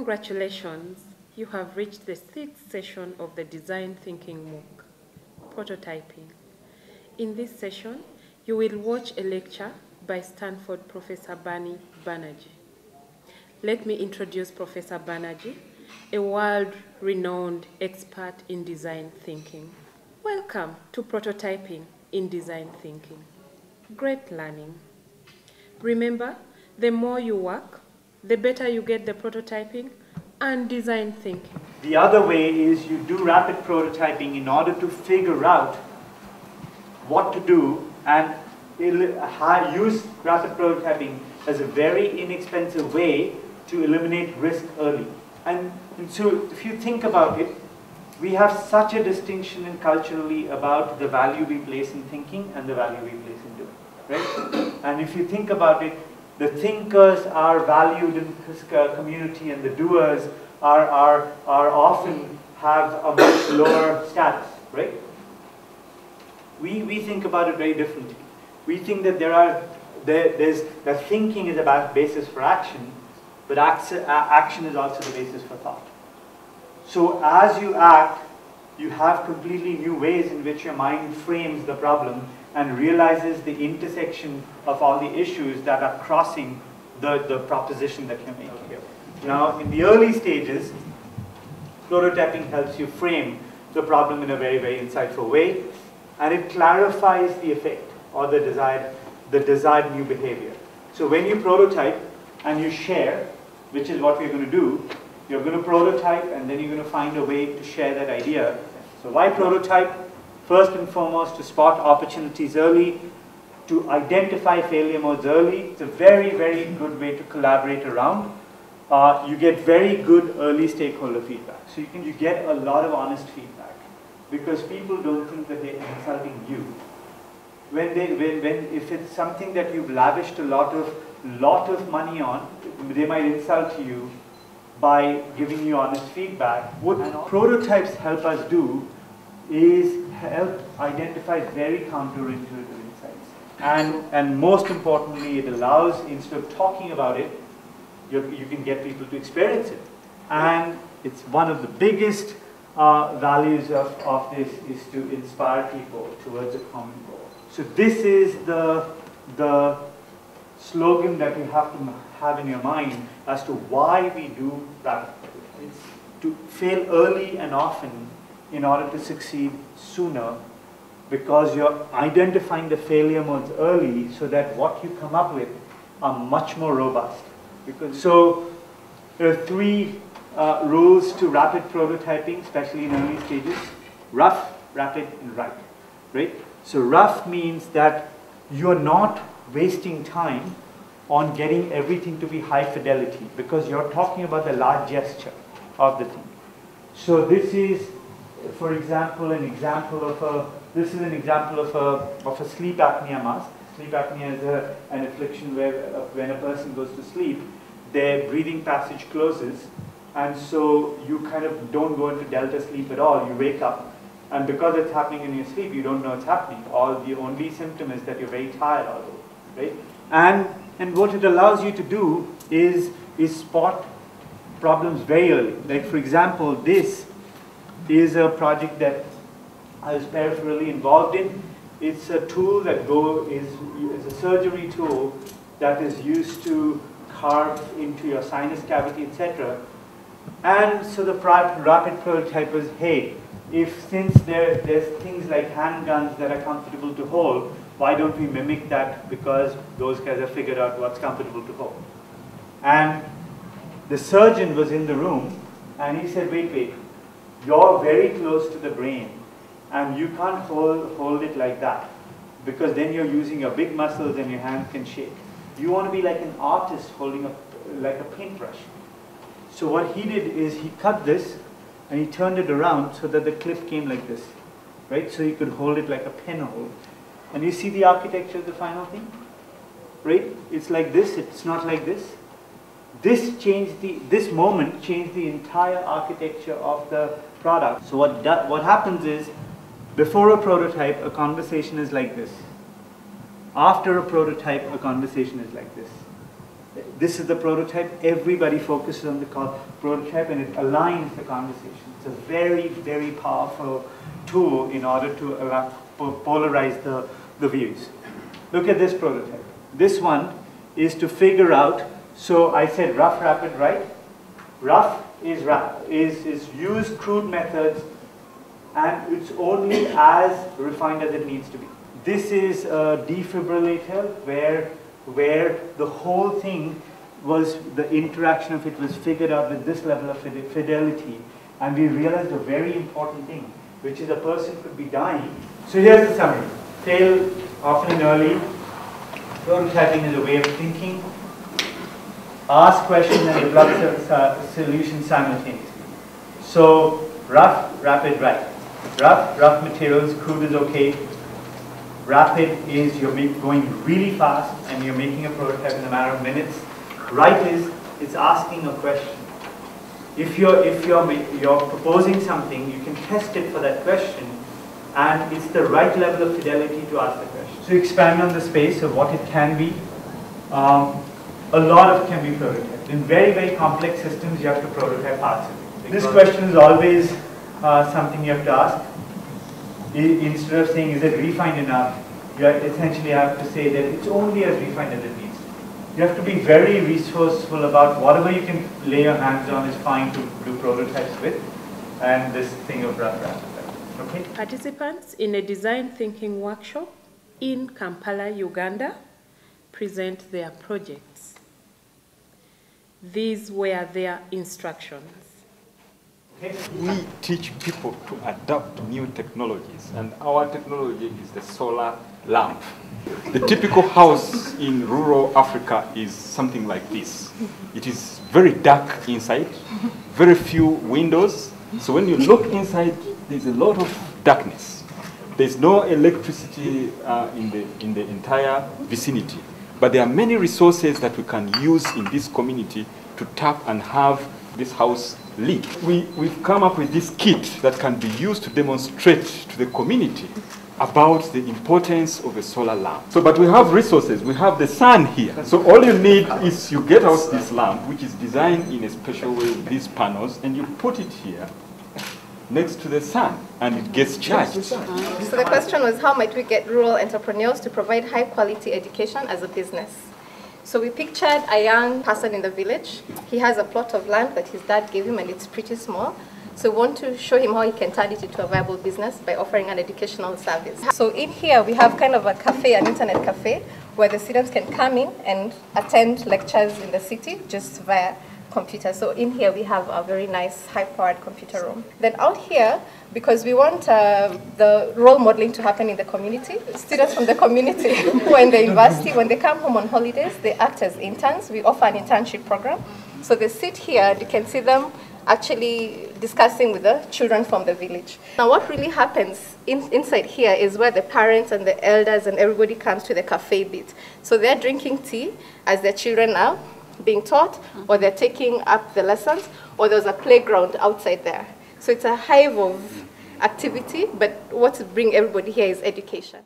Congratulations, you have reached the 6th session of the Design Thinking MOOC, Prototyping. In this session, you will watch a lecture by Stanford Professor Banny Banerjee. Let me introduce Professor Banerjee, a world-renowned expert in design thinking. Welcome to Prototyping in Design Thinking. Great learning. Remember, the more you work, the better you get the prototyping and design thinking. The other way is you do rapid prototyping in order to figure out what to do and use rapid prototyping as a very inexpensive way to eliminate risk early. And so if you think about it, we have such a distinction culturally about the value we place in thinking and the value we place in doing, right? And if you think about it, the thinkers are valued in this community and the doers are often have a much lower status, right? We think about it very differently. We think that that thinking is about basis for action, but action is also the basis for thought. So as you act, you have completely new ways in which your mind frames the problem and realizes the intersection of all the issues that are crossing the proposition that you're making. Okay. Now, in the early stages, prototyping helps you frame the problem in a very, very insightful way, and it clarifies the effect or the desired new behavior. So when you prototype and you share, which is what we're going to do, you're going to prototype and then you're going to find a way to share that idea. So why prototype? First and foremost, to spot opportunities early, to identify failure modes early. It's a very, very good way to collaborate around. You get very good early stakeholder feedback. So you get a lot of honest feedback because people don't think that they're insulting you. If it's something that you've lavished a lot of money on, they might insult you by giving you honest feedback. What prototypes help us do is help identify very counterintuitive insights. And most importantly, it allows, instead of talking about it, you can get people to experience it. And it's one of the biggest values of this is to inspire people towards a common goal. So this is the slogan that you have to have in your mind as to why we do rapid prototyping. It's to fail early and often in order to succeed sooner, because you're identifying the failure modes early so that what you come up with are much more robust. So there are 3 rules to rapid prototyping, especially in early stages: rough, rapid, and right? So rough means that you're not wasting time on getting everything to be high fidelity because you're talking about the large gesture of the thing. So this is, for example, an example of a sleep apnea mask. Sleep apnea is an affliction where when a person goes to sleep, their breathing passage closes, and so you kind of don't go into delta sleep at all. You wake up, and because it's happening in your sleep, you don't know it's happening. The only symptom is that you're very tired all day, right? And what it allows you to do is spot problems very early. Like, for example, this is a project that I was peripherally involved in. It's a tool that is a surgery tool that is used to carve into your sinus cavity, etc. And so the rapid prototype was, hey, since there's things like handguns that are comfortable to hold, why don't we mimic that, because those guys have figured out what's comfortable to hold. And the surgeon was in the room and he said, wait, you're very close to the brain and you can't hold it like that, because then you're using your big muscles and your hands can shake. You want to be like an artist holding like a paintbrush. So what he did is he cut this and he turned it around so that the clip came like this, right? So you could hold it like a pen hold. And you see the architecture of the final thing, right? It's like this, it's not like this. This moment changed the entire architecture of the product. So what happens is, before a prototype, a conversation is like this. After a prototype, a conversation is like this. This is the prototype. Everybody focuses on the prototype and it aligns the conversation. It's a very, very powerful tool in order to polarize the views. Look at this prototype. This one is to figure out, so I said rough, rapid, right? Rough is use crude methods and it's only as refined as it needs to be. This is a defibrillator where the whole thing was, the interaction of it was figured out with this level of fidelity, and we realized a very important thing, which is a person could be dying. So here's the summary. Fail often and early. Prototyping is a way of thinking. Ask questions and develop solutions simultaneously. So rough, rapid, right. Rough materials, crude is okay. Rapid is you're going really fast and you're making a prototype in a matter of minutes. Right is it's asking a question. If you're proposing something, you can test it for that question, and it's the right level of fidelity to ask the question. So expand on the space of what it can be. A lot of it can be prototyped. In very, very complex systems, you have to prototype parts of it. This question is always something you have to ask. Instead of saying, is it refined enough, you essentially have to say that it's only as refined as it needs to be. You have to be very resourceful about whatever you can lay your hands on is fine to do prototypes with, and this thing of rough. Okay? Participants in a design thinking workshop in Kampala, Uganda, present their projects. These were their instructions. We teach people to adopt new technologies, and our technology is the solar lamp. The typical house in rural Africa is something like this. It is very dark inside, very few windows. So when you look inside, there's a lot of darkness. There's no electricity in the entire vicinity. But there are many resources that we can use in this community to tap and have this house lit. We've come up with this kit that can be used to demonstrate to the community about the importance of a solar lamp. So, but we have resources. We have the sun here. So all you need is you get out this lamp, which is designed in a special way with these panels, and you put it here next to the sun, and it gets charged. So the question was, how might we get rural entrepreneurs to provide high quality education as a business? So we pictured a young person in the village. He has a plot of land that his dad gave him, and it's pretty small. So we want to show him how he can turn it into a viable business by offering an educational service. So in here we have kind of a cafe, an internet cafe, where the students can come in and attend lectures in the city just via computer. So in here we have a very nice high-powered computer room. Then out here, because we want the role modeling to happen in the community, students from the community who are in the university, when they come home on holidays, they act as interns. We offer an internship program. So they sit here and you can see them actually discussing with the children from the village. Now what really happens inside here is where the parents and the elders and everybody comes to the cafe bit. So they're drinking tea as their children are being taught, or they're taking up the lessons, or there's a playground outside there. So it's a hive of activity, but what brings everybody here is education.